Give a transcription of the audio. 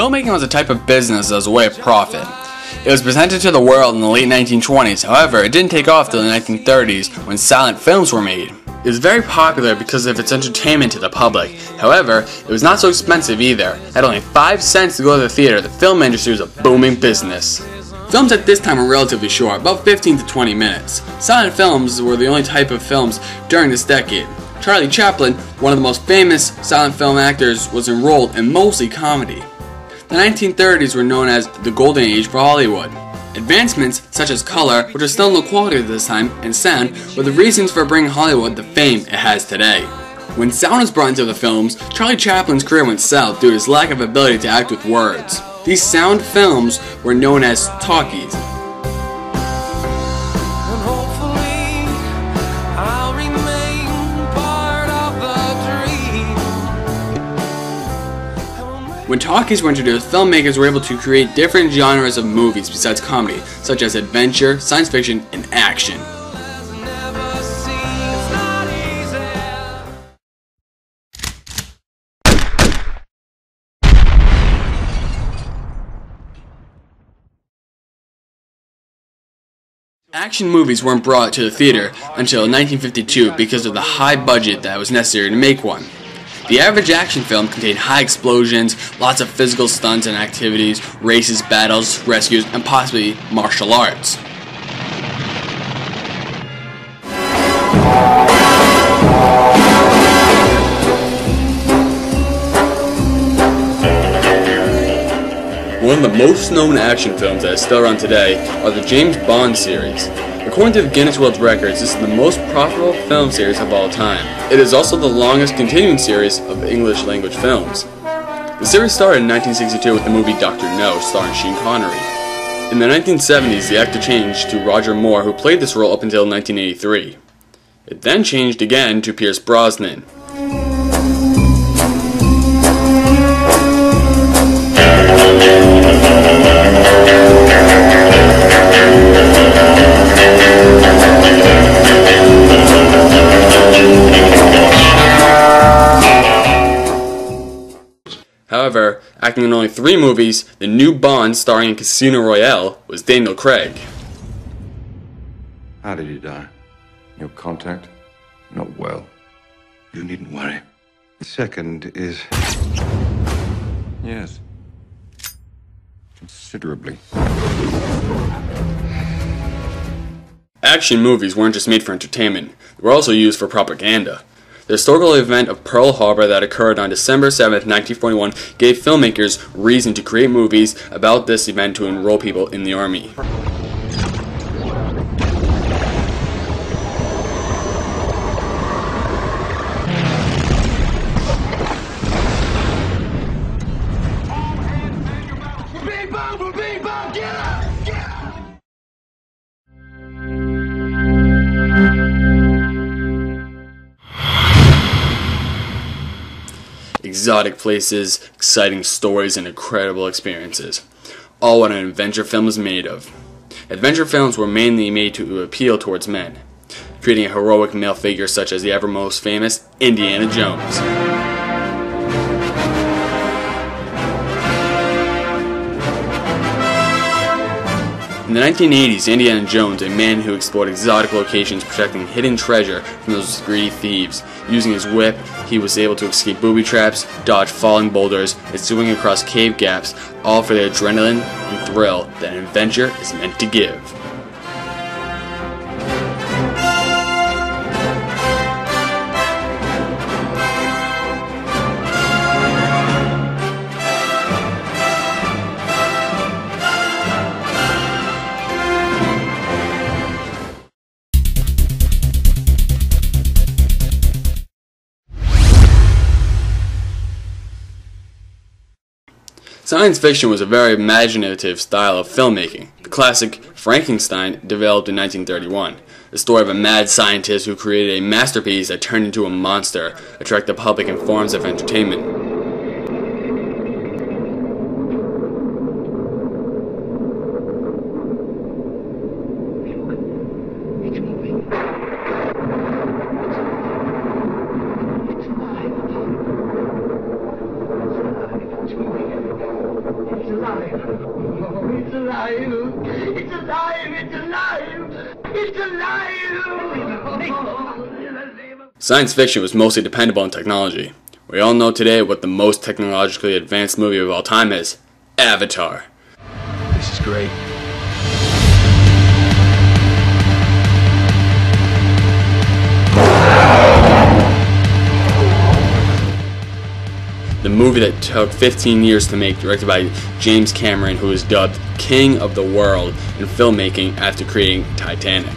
Filmmaking was a type of business as a way of profit. It was presented to the world in the late 1920s, however, it didn't take off till the 1930s when silent films were made. It was very popular because of its entertainment to the public. However, it was not so expensive either. At only 5 cents to go to the theater, the film industry was a booming business. Films at this time were relatively short, about 15 to 20 minutes. Silent films were the only type of films during this decade. Charlie Chaplin, one of the most famous silent film actors, was enrolled in mostly comedy. The 1930s were known as the golden age for Hollywood. Advancements such as color, which was still low quality at this time, and sound were the reasons for bringing Hollywood the fame it has today. When sound was brought into the films, Charlie Chaplin's career went south due to his lack of ability to act with words. These sound films were known as talkies. When talkies were introduced, filmmakers were able to create different genres of movies besides comedy, such as adventure, science fiction, and action. Action movies weren't brought to the theater until 1952 because of the high budget that was necessary to make one. The average action film contained high explosions, lots of physical stunts and activities, races, battles, rescues, and possibly martial arts. One of the most known action films that is still around today are the James Bond series. According to the Guinness World Records, this is the most profitable film series of all time. It is also the longest continuing series of English language films. The series started in 1962 with the movie Dr. No, starring Sean Connery. In the 1970s, the actor changed to Roger Moore, who played this role up until 1983. It then changed again to Pierce Brosnan. However, acting in only 3 movies, the new Bond starring in Casino Royale was Daniel Craig. How did he die? No contact? Not well. You needn't worry. The second is... yes. Considerably. Action movies weren't just made for entertainment, they were also used for propaganda. The historical event of Pearl Harbor that occurred on December 7, 1941 gave filmmakers reason to create movies about this event to enroll people in the Army. Exotic places, exciting stories, and incredible experiences. All what an adventure film is made of. Adventure films were mainly made to appeal towards men, creating a heroic male figure such as the ever most famous Indiana Jones. In the 1980s, Indiana Jones, a man who explored exotic locations protecting hidden treasure from those greedy thieves. Using his whip, he was able to escape booby traps, dodge falling boulders, and swing across cave gaps, all for the adrenaline and thrill that an adventure is meant to give. Science fiction was a very imaginative style of filmmaking. The classic Frankenstein developed in 1931. The story of a mad scientist who created a masterpiece that turned into a monster, attracted the public in forms of entertainment. alive! It's alive! It's alive! It's alive! Science fiction was mostly dependent on technology. We all know today what the most technologically advanced movie of all time is: Avatar. This is great. The movie that took 15 years to make, directed by James Cameron, who is dubbed King of the World in filmmaking after creating Titanic.